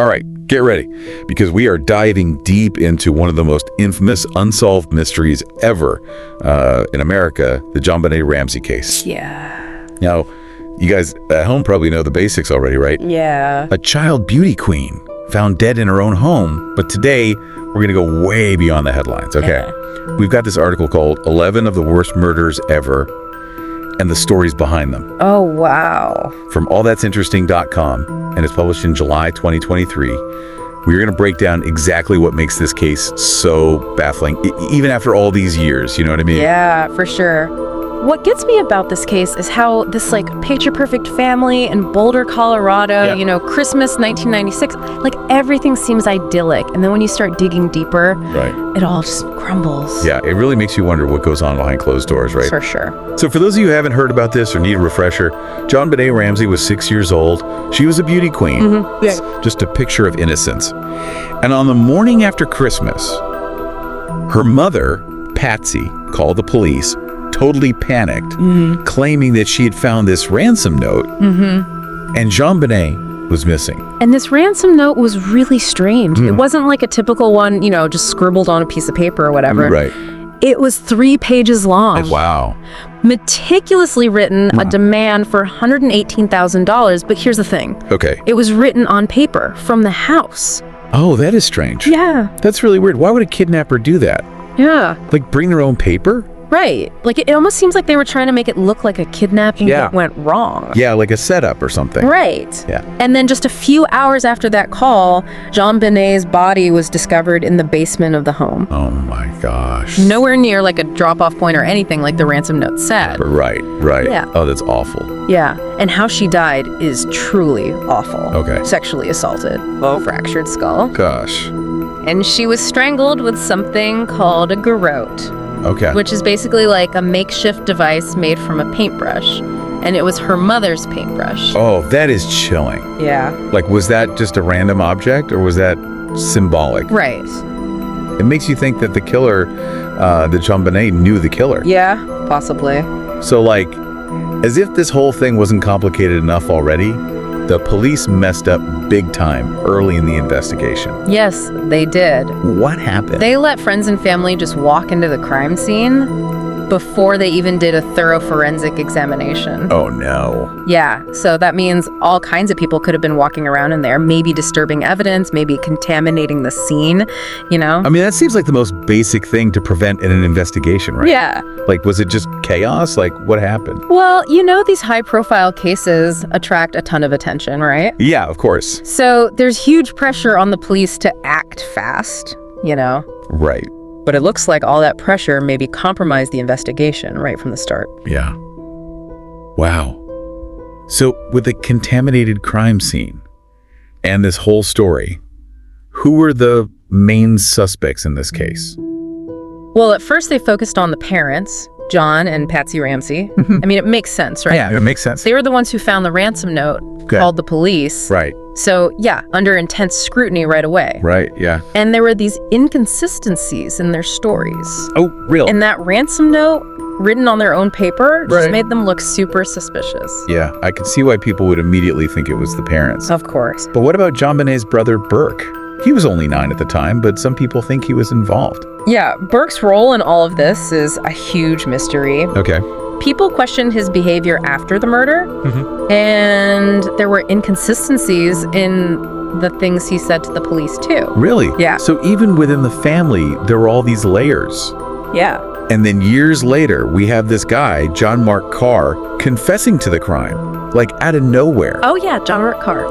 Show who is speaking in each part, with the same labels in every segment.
Speaker 1: All right, get ready, because we are diving deep into one of the most infamous unsolved mysteries ever in America, the JonBenét Ramsey case.
Speaker 2: Yeah.
Speaker 1: Now, you guys at home probably know the basics already, right?
Speaker 2: Yeah.
Speaker 1: A child beauty queen found dead in her own home, but today we're going to go way beyond the headlines, okay?
Speaker 2: Yeah.
Speaker 1: We've got this article called 11 of the Worst Murders Ever, and the stories behind them.
Speaker 2: Oh, wow.
Speaker 1: From allthat'sinteresting.com, and it's published in July 2023. We're going to break down exactly what makes this case so baffling, even after all these years, you know what I mean?
Speaker 2: Yeah, for sure. What gets me about this case is how this, like, picture-perfect family in Boulder, Colorado, you know, Christmas 1996, like, everything seems idyllic. And then when you start digging deeper, it all just crumbles.
Speaker 1: Yeah, it really makes you wonder what goes on behind closed doors, right?
Speaker 2: For sure.
Speaker 1: So for those of you who haven't heard about this or need a refresher, JonBenét Ramsey was 6 years old. She was a beauty queen.
Speaker 2: Yeah.
Speaker 1: Just a picture of innocence. And on the morning after Christmas, her mother, Patsy, called the police, totally panicked, claiming that she had found this ransom note, and JonBenét was missing.
Speaker 2: And this ransom note was really strange. It wasn't like a typical one, you know, just scribbled on a piece of paper or whatever.
Speaker 1: Right.
Speaker 2: It was 3 pages long.
Speaker 1: Wow.
Speaker 2: Meticulously written, a demand for $118,000. But here's the thing.
Speaker 1: Okay.
Speaker 2: It was written on paper from the house.
Speaker 1: Oh, that is strange.
Speaker 2: Yeah.
Speaker 1: That's really weird. Why would a kidnapper do that?
Speaker 2: Yeah.
Speaker 1: Like bring their own paper?
Speaker 2: Right. Like, it almost seems like they were trying to make it look like a kidnapping that went wrong.
Speaker 1: Yeah, like a setup or something.
Speaker 2: Right.
Speaker 1: Yeah.
Speaker 2: And then just a few hours after that call, JonBenét's body was discovered in the basement of the home.
Speaker 1: Oh my gosh.
Speaker 2: Nowhere near like a drop-off point or anything like the ransom note said.
Speaker 1: Right.
Speaker 2: Yeah.
Speaker 1: Oh, that's awful.
Speaker 2: Yeah. And how she died is truly awful.
Speaker 1: Okay.
Speaker 2: Sexually assaulted. Fractured skull.
Speaker 1: Gosh.
Speaker 2: And she was strangled with something called a garrote.
Speaker 1: Okay.
Speaker 2: Which is basically like a makeshift device made from a paintbrush. And it was her mother's paintbrush.
Speaker 1: Oh, that is chilling.
Speaker 2: Yeah.
Speaker 1: Like, was that just a random object or was that symbolic?
Speaker 2: Right.
Speaker 1: It makes you think that the killer, that JonBenét knew the killer.
Speaker 2: Yeah, possibly.
Speaker 1: So, like, as if this whole thing wasn't complicated enough already, the police messed up big time early in the investigation.
Speaker 2: Yes, they did.
Speaker 1: What happened?
Speaker 2: They let friends and family just walk into the crime scene before they even did a thorough forensic examination.
Speaker 1: Oh, no.
Speaker 2: Yeah, so that means all kinds of people could have been walking around in there, maybe disturbing evidence, maybe contaminating the scene, you know?
Speaker 1: I mean, that seems like the most basic thing to prevent in an investigation, right?
Speaker 2: Yeah.
Speaker 1: Like, was it just chaos? Like, what happened?
Speaker 2: Well, you know, these high-profile cases attract a ton of attention, right?
Speaker 1: Yeah, of course.
Speaker 2: So there's huge pressure on the police to act fast, you know?
Speaker 1: Right.
Speaker 2: But it looks like all that pressure maybe compromised the investigation right from the start.
Speaker 1: Yeah. Wow. So with the contaminated crime scene and this whole story, who were the main suspects in this case?
Speaker 2: Well, at first they focused on the parents, John and Patsy Ramsey. I mean, it makes sense, right?
Speaker 1: Yeah, it makes sense.
Speaker 2: They were the ones who found the ransom note, called the police.
Speaker 1: Right.
Speaker 2: So, yeah, under intense scrutiny right away.
Speaker 1: Right, yeah.
Speaker 2: And there were these inconsistencies in their stories.
Speaker 1: Oh, real?
Speaker 2: And that ransom note, written on their own paper, just made them look super suspicious.
Speaker 1: Yeah, I can see why people would immediately think it was the parents.
Speaker 2: Of course.
Speaker 1: But what about JonBenét's brother, Burke? He was only 9 at the time, but some people think he was involved.
Speaker 2: Yeah, Burke's role in all of this is a huge mystery.
Speaker 1: Okay.
Speaker 2: People questioned his behavior after the murder, and there were inconsistencies in the things he said to the police, too.
Speaker 1: Really?
Speaker 2: Yeah.
Speaker 1: So even within the family, there were all these layers.
Speaker 2: Yeah.
Speaker 1: And then years later, we have this guy, John Mark Carr, confessing to the crime, like out of nowhere.
Speaker 2: Oh, yeah, John Mark Carr.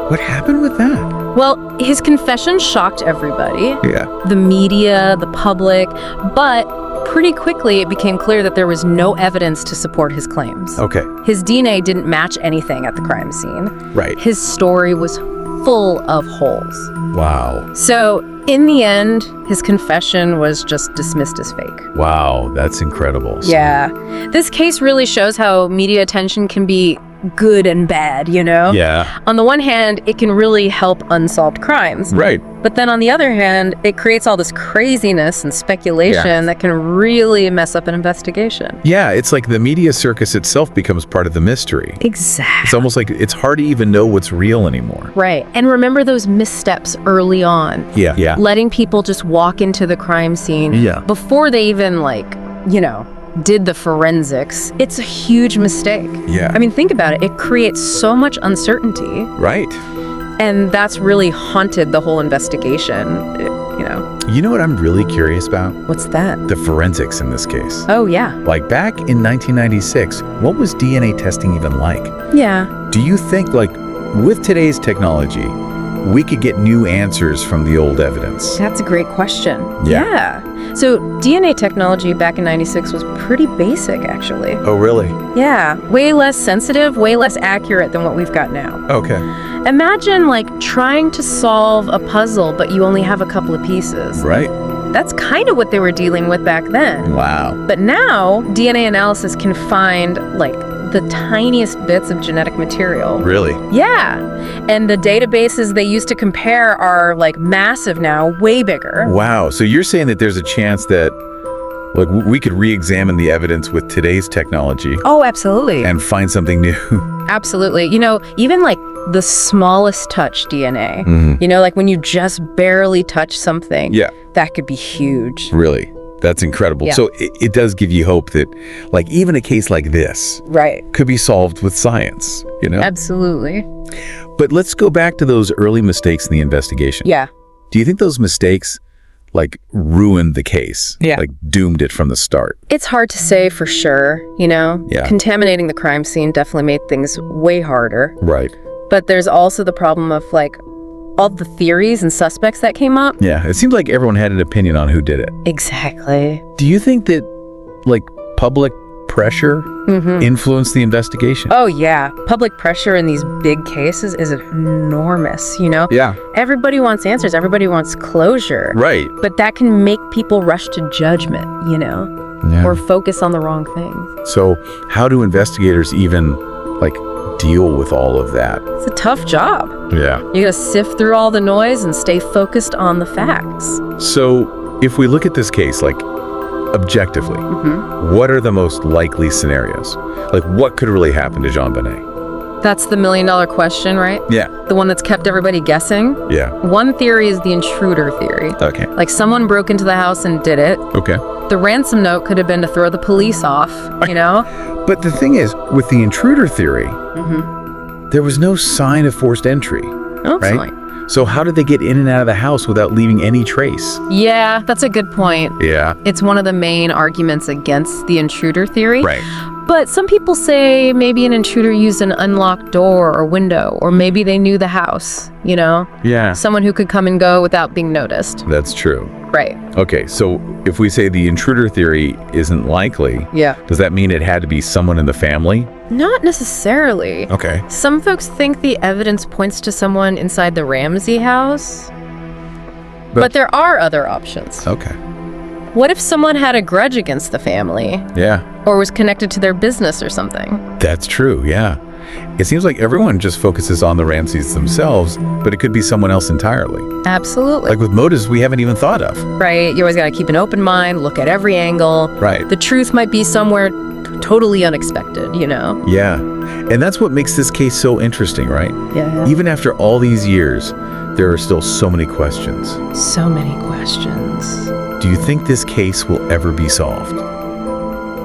Speaker 1: What happened with that?
Speaker 2: Well, his confession shocked everybody.
Speaker 1: Yeah.
Speaker 2: The media, the public, but pretty quickly it became clear that there was no evidence to support his claims.
Speaker 1: Okay.
Speaker 2: His DNA didn't match anything at the crime scene.
Speaker 1: Right.
Speaker 2: His story was full of holes.
Speaker 1: Wow.
Speaker 2: So, in the end, his confession was just dismissed as fake.
Speaker 1: Wow, that's incredible.
Speaker 2: Yeah. This case really shows how media attention can be good and bad, you know?
Speaker 1: Yeah.
Speaker 2: On the one hand, it can really help unsolved crimes.
Speaker 1: Right.
Speaker 2: But then on the other hand, it creates all this craziness and speculation that can really mess up an investigation.
Speaker 1: Yeah, it's like the media circus itself becomes part of the mystery.
Speaker 2: Exactly.
Speaker 1: It's almost like it's hard to even know what's real anymore.
Speaker 2: Right. And remember those missteps early on.
Speaker 1: Yeah.
Speaker 2: Letting people just walk into the crime scene before they even, like, you know, did the forensics. It's a huge mistake.
Speaker 1: Yeah.
Speaker 2: I mean, think about it. It creates so much uncertainty.
Speaker 1: Right.
Speaker 2: And that's really haunted the whole investigation, you know.
Speaker 1: You know what I'm really curious about?
Speaker 2: What's that?
Speaker 1: The forensics in this case.
Speaker 2: Oh, yeah.
Speaker 1: Like back in 1996, what was DNA testing even like?
Speaker 2: Yeah.
Speaker 1: Do you think, like, with today's technology, we could get new answers from the old evidence?
Speaker 2: That's a great question.
Speaker 1: Yeah.
Speaker 2: So DNA technology back in 96 was pretty basic, actually.
Speaker 1: Oh, really?
Speaker 2: Yeah. Way less sensitive, way less accurate than what we've got now.
Speaker 1: Okay.
Speaker 2: Imagine, like, trying to solve a puzzle, but you only have a couple of pieces.
Speaker 1: Right.
Speaker 2: That's kind of what they were dealing with back then.
Speaker 1: Wow.
Speaker 2: But now, DNA analysis can find, like, the tiniest bits of genetic material.
Speaker 1: Really?
Speaker 2: Yeah. And the databases they used to compare are, like, massive now, way bigger.
Speaker 1: Wow. So you're saying that there's a chance that, like, we could re-examine the evidence with today's technology
Speaker 2: Oh, absolutely.
Speaker 1: and find something new?
Speaker 2: Absolutely. You know, even, like, the smallest touch DNA, you know, like when you just barely touch something, that could be huge.
Speaker 1: Really? That's incredible.
Speaker 2: Yeah.
Speaker 1: So it does give you hope that, like, even a case like this could be solved with science, you know?
Speaker 2: Absolutely.
Speaker 1: But let's go back to those early mistakes in the investigation.
Speaker 2: Yeah.
Speaker 1: Do you think those mistakes, like, ruined the case? Like, doomed it from the start?
Speaker 2: It's hard to say for sure, you know?
Speaker 1: Yeah.
Speaker 2: Contaminating the crime scene definitely made things way harder.
Speaker 1: Right.
Speaker 2: But there's also the problem of, like, all the theories and suspects that came up.
Speaker 1: Yeah, it seems like everyone had an opinion on who did it.
Speaker 2: Exactly.
Speaker 1: Do you think that, like, public pressure influenced the investigation?
Speaker 2: Oh, yeah. Public pressure in these big cases is enormous, you know?
Speaker 1: Yeah.
Speaker 2: Everybody wants answers. Everybody wants closure.
Speaker 1: Right.
Speaker 2: But that can make people rush to judgment, you know?
Speaker 1: Yeah.
Speaker 2: Or focus on the wrong things.
Speaker 1: So how do investigators even, like, deal with all of that?
Speaker 2: It's a tough job.
Speaker 1: Yeah.
Speaker 2: You gotta sift through all the noise and stay focused on the facts.
Speaker 1: So if we look at this case, like, objectively, what are the most likely scenarios? Like, what could really happen to JonBenet?
Speaker 2: That's the million-dollar question, right?
Speaker 1: Yeah.
Speaker 2: The one that's kept everybody guessing.
Speaker 1: Yeah.
Speaker 2: One theory is the intruder theory.
Speaker 1: Okay.
Speaker 2: Like, someone broke into the house and did it.
Speaker 1: Okay.
Speaker 2: The ransom note could have been to throw the police off, you know?
Speaker 1: But the thing is, with the intruder theory, there was no sign of forced entry, right? So how did they get in and out of the house without leaving any trace?
Speaker 2: Yeah, that's a good point.
Speaker 1: Yeah.
Speaker 2: It's one of the main arguments against the intruder theory.
Speaker 1: Right.
Speaker 2: But some people say maybe an intruder used an unlocked door or window, or maybe they knew the house, you know?
Speaker 1: Yeah.
Speaker 2: Someone who could come and go without being noticed.
Speaker 1: That's true.
Speaker 2: Right.
Speaker 1: Okay, so if we say the intruder theory isn't likely, does that mean it had to be someone in the family?
Speaker 2: Not necessarily.
Speaker 1: Okay.
Speaker 2: Some folks think the evidence points to someone inside the Ramsey house. But there are other options.
Speaker 1: Okay.
Speaker 2: What if someone had a grudge against the family?
Speaker 1: Yeah.
Speaker 2: Or was connected to their business or something?
Speaker 1: That's true, yeah. It seems like everyone just focuses on the Ramseys themselves, but it could be someone else entirely.
Speaker 2: Absolutely.
Speaker 1: Like with motives we haven't even thought of.
Speaker 2: Right. You always got to keep an open mind, look at every angle.
Speaker 1: Right.
Speaker 2: The truth might be somewhere totally unexpected, you know?
Speaker 1: Yeah. And that's what makes this case so interesting, right?
Speaker 2: Yeah.
Speaker 1: Even after all these years, there are still so many questions.
Speaker 2: So many questions.
Speaker 1: Do you think this case will ever be solved?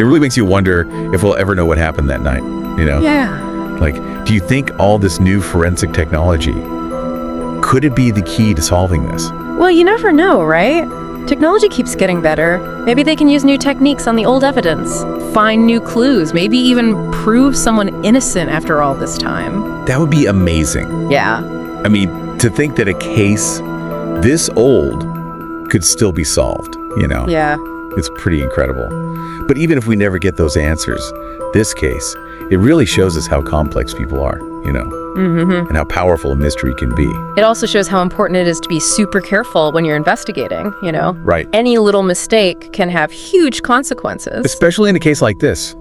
Speaker 1: It really makes you wonder if we'll ever know what happened that night, you know?
Speaker 2: Yeah.
Speaker 1: Like, do you think all this new forensic technology, could it be the key to solving this?
Speaker 2: Well, you never know, right? Technology keeps getting better. Maybe they can use new techniques on the old evidence, find new clues, maybe even prove someone innocent after all this time.
Speaker 1: That would be amazing.
Speaker 2: Yeah.
Speaker 1: I mean, to think that a case this old could still be solved, you know?
Speaker 2: Yeah.
Speaker 1: It's pretty incredible. But even if we never get those answers, this case, it really shows us how complex people are, you know? And how powerful a mystery can be.
Speaker 2: It also shows how important it is to be super careful when you're investigating, you know?
Speaker 1: Right.
Speaker 2: Any little mistake can have huge consequences.
Speaker 1: Especially in a case like this.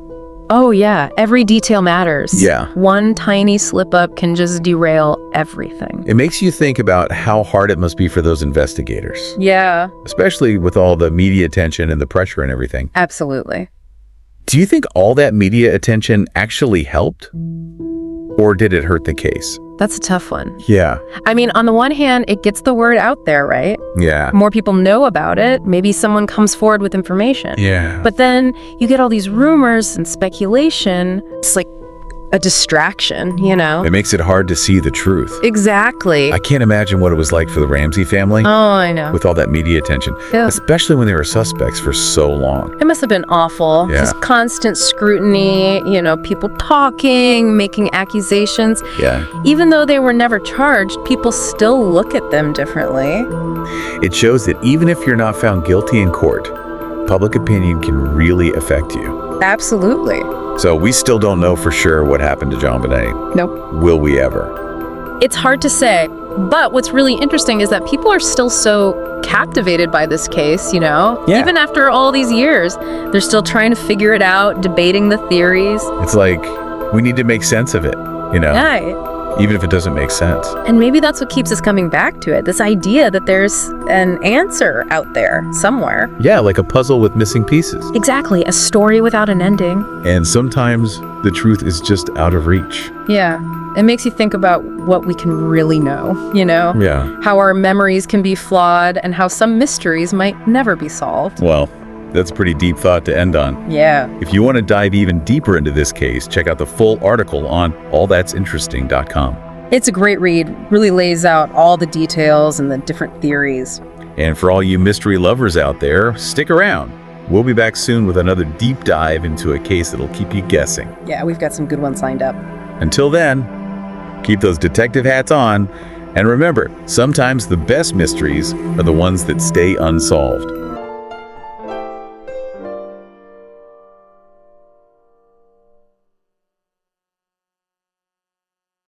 Speaker 2: Oh, yeah. Every detail matters.
Speaker 1: Yeah.
Speaker 2: One tiny slip-up can just derail everything.
Speaker 1: It makes you think about how hard it must be for those investigators,
Speaker 2: Yeah,
Speaker 1: especially with all the media attention and the pressure and everything.
Speaker 2: absolutely.
Speaker 1: Do you think all that media attention actually helped? Or did it hurt the case?
Speaker 2: That's a tough one.
Speaker 1: Yeah.
Speaker 2: I mean, on the one hand, it gets the word out there, right?
Speaker 1: Yeah.
Speaker 2: More people know about it. Maybe someone comes forward with information.
Speaker 1: Yeah.
Speaker 2: But then you get all these rumors and speculation. It's like a distraction, you know?
Speaker 1: It makes it hard to see the truth.
Speaker 2: Exactly.
Speaker 1: I can't imagine what it was like for the Ramsey family
Speaker 2: Oh, I know.
Speaker 1: with all that media attention,
Speaker 2: Yeah.
Speaker 1: especially when they were suspects for so long.
Speaker 2: It must have been awful.
Speaker 1: Yeah.
Speaker 2: Just constant scrutiny, people talking, making accusations.
Speaker 1: Yeah.
Speaker 2: Even though they were never charged, people still look at them differently.
Speaker 1: It shows that even if you're not found guilty in court, public opinion can really affect you.
Speaker 2: Absolutely.
Speaker 1: So we still don't know for sure what happened to JonBenet.
Speaker 2: Nope.
Speaker 1: Will we ever?
Speaker 2: It's hard to say. But what's really interesting is that people are still so captivated by this case,
Speaker 1: Yeah.
Speaker 2: Even after all these years, they're still trying to figure it out, debating the theories.
Speaker 1: It's like we need to make sense of it,
Speaker 2: Yeah.
Speaker 1: even if it doesn't make sense.
Speaker 2: And maybe that's what keeps us coming back to it, this idea that there's an answer out there somewhere.
Speaker 1: Yeah, like a puzzle with missing pieces.
Speaker 2: Exactly, a story without an ending.
Speaker 1: And sometimes the truth is just out of reach.
Speaker 2: Yeah, it makes you think about what we can really know,
Speaker 1: Yeah.
Speaker 2: How our memories can be flawed and how some mysteries might never be solved.
Speaker 1: Well, that's a pretty deep thought to end on.
Speaker 2: Yeah.
Speaker 1: If you want to dive even deeper into this case, check out the full article on allthat'sinteresting.com.
Speaker 2: It's a great read, really lays out all the details and the different theories.
Speaker 1: And for all you mystery lovers out there, stick around. We'll be back soon with another deep dive into a case that'll keep you guessing.
Speaker 2: Yeah, we've got some good ones lined up.
Speaker 1: Until then, keep those detective hats on, and remember, sometimes the best mysteries are the ones that stay unsolved.